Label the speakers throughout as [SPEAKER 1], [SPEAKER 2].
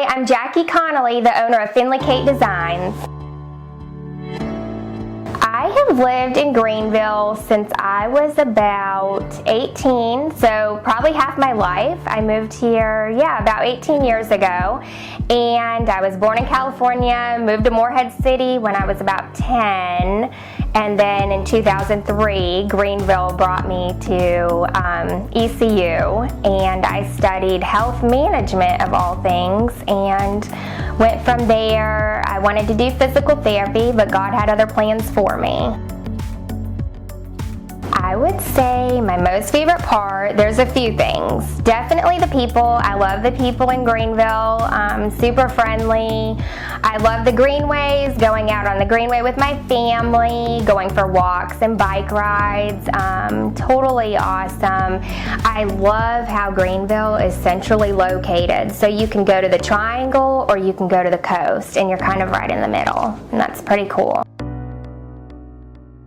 [SPEAKER 1] I'm Jaci Connelly, the owner of Finley Designs. I have lived in Greenville since I was about 18, so probably half my life. I moved here, about 18 years ago, and I was born in California, moved to Morehead City when I was about 10, and then in 2003, Greenville brought me to ECU, and I studied health management of all things, and went from there. I wanted to do physical therapy, but God had other plans for me. I would say my most favorite part, there's a few things. Definitely the people. I love the people in Greenville, super friendly. I love the greenways, going out on the greenway with my family, going for walks and bike rides, totally awesome. I love how Greenville is centrally located, so you can go to the Triangle or you can go to the coast, and you're kind of right in the middle, and that's pretty cool.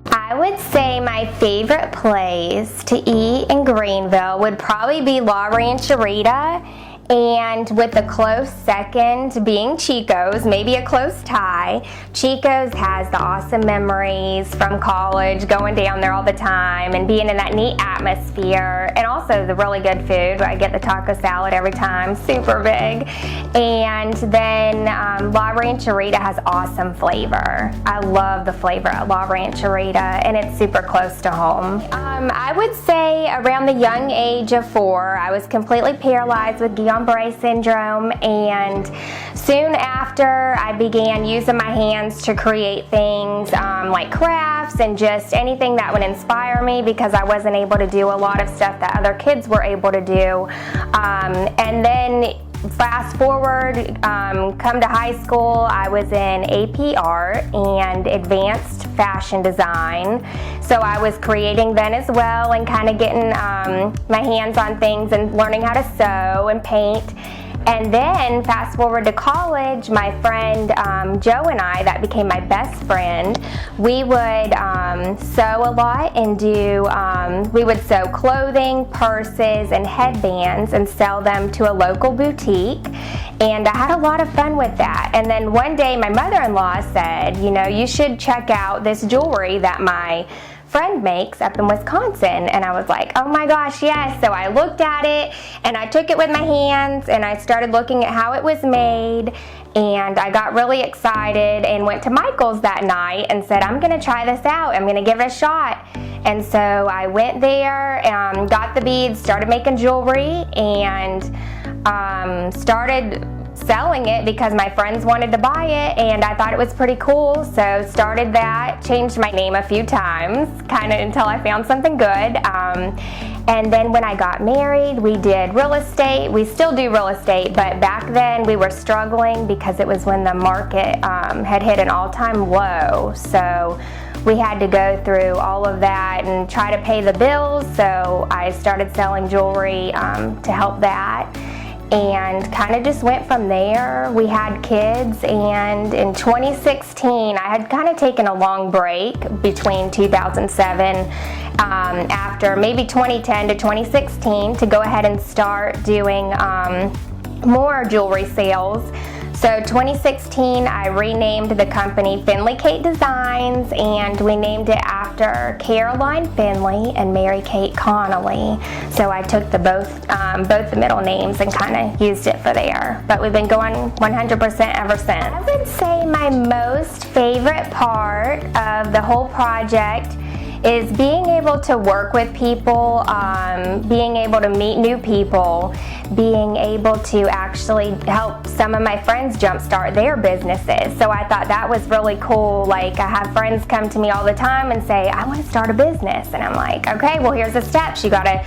[SPEAKER 1] I would say my favorite place to eat in Greenville would probably be La Rancherita, and with a close second being Chico's, maybe a close tie. Chico's has the awesome memories from college, going down there all the time and being in that neat atmosphere, and also the really good food. I get the taco salad every time, super big. And then La Rancherita has awesome flavor. I love the flavor at La Rancherita, and it's super close to home. I would say around the young age of 4, I was completely paralyzed with Guillain-Barré syndrome, and soon after I began using my hands to create things like crafts and just anything that would inspire me, because I wasn't able to do a lot of stuff that other kids were able to do. And then fast forward, come to high school, I was in AP Art and Advanced Fashion Design. So I was creating then as well, and kind of getting my hands on things and learning how to sew and paint. And then fast forward to college, my friend Joe and I, that became my best friend, we would sew a lot and we would sew clothing, purses, and headbands and sell them to a local boutique. And I had a lot of fun with that. And then one day my mother-in-law said, you should check out this jewelry that my friend makes up in Wisconsin. And I was like, oh my gosh, yes. So I looked at it and I took it with my hands and I started looking at how it was made, and I got really excited and went to Michael's that night and said, I'm gonna try this out, I'm gonna give it a shot. And so I went there, got the beads, started making jewelry, and started selling it because my friends wanted to buy it, and I thought it was pretty cool, so started that, changed my name a few times, kind of until I found something good. And then when I got married, we did real estate. We still do real estate, but back then we were struggling because it was when the market had hit an all-time low, so we had to go through all of that and try to pay the bills, so I started selling jewelry to help that. And kind of just went from there. We had kids, and in 2016, I had kind of taken a long break between 2007, after maybe 2010 to 2016, to go ahead and start doing more jewelry sales. So 2016, I renamed the company Finley Designs, and we named it after Caroline Finley and Mary Kate Connelly. So I took both the middle names and kind of used it for there. But we've been going 100% ever since. I would say my most favorite part of the whole project is being able to work with people, being able to meet new people, being able to actually help some of my friends jumpstart their businesses. So I thought that was really cool. Like, I have friends come to me all the time and say, I want to start a business. And I'm like, okay, well, here's the steps. You gotta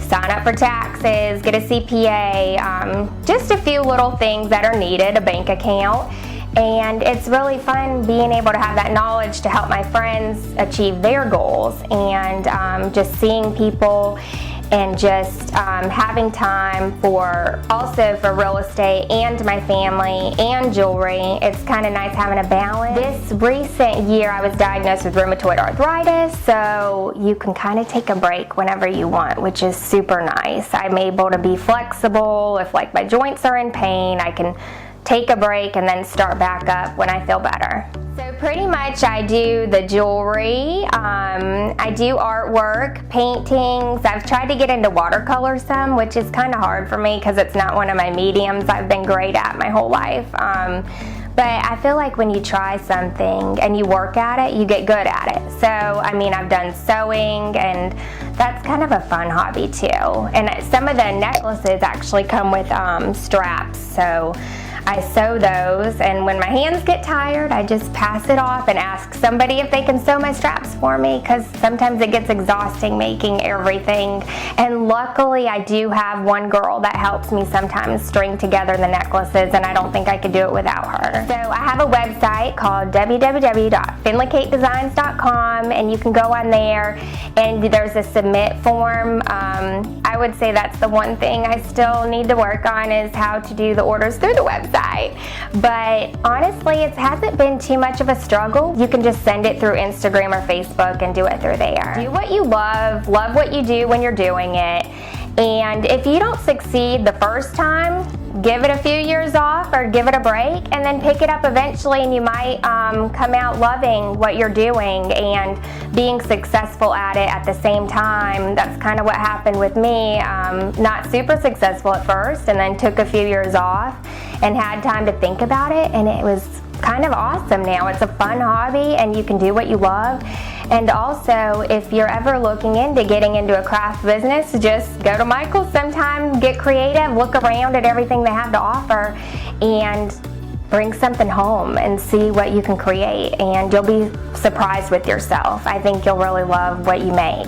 [SPEAKER 1] sign up for taxes, get a CPA, just a few little things that are needed, a bank account. And it's really fun being able to have that knowledge to help my friends achieve their goals, and just seeing people, and just having time for real estate and my family and jewelry. It's kind of nice having a balance. This recent year I was diagnosed with rheumatoid arthritis, so you can kind of take a break whenever you want, which is super nice. I'm able to be flexible. If like my joints are in pain, I can take a break, and then start back up when I feel better. So pretty much I do the jewelry, I do artwork, paintings. I've tried to get into watercolor some, which is kind of hard for me because it's not one of my mediums I've been great at my whole life. But I feel like when you try something and you work at it, you get good at it. So, I mean, I've done sewing, and that's kind of a fun hobby too. And some of the necklaces actually come with straps, so I sew those, and when my hands get tired, I just pass it off and ask somebody if they can sew my straps for me, because sometimes it gets exhausting making everything. And luckily I do have one girl that helps me sometimes string together the necklaces, and I don't think I could do it without her. So I have a website called www.finleycakedesigns.com, and you can go on there and there's a submit form. I would say that's the one thing I still need to work on, is how to do the orders through the website. But honestly, it hasn't been too much of a struggle. You can just send it through Instagram or Facebook and do it through there. Do what you love what you do when you're doing it. And if you don't succeed the first time, give it a few years off or give it a break, and then pick it up eventually, and you might come out loving what you're doing and being successful at it at the same time. That's kind of what happened with me. Not super successful at first, and then took a few years off and had time to think about it, and it was kind of awesome now. It's a fun hobby, and you can do what you love. And also, if you're ever looking into getting into a craft business, just go to Michael's sometime, get creative, look around at everything they have to offer, and bring something home and see what you can create, and you'll be surprised with yourself. I think you'll really love what you make.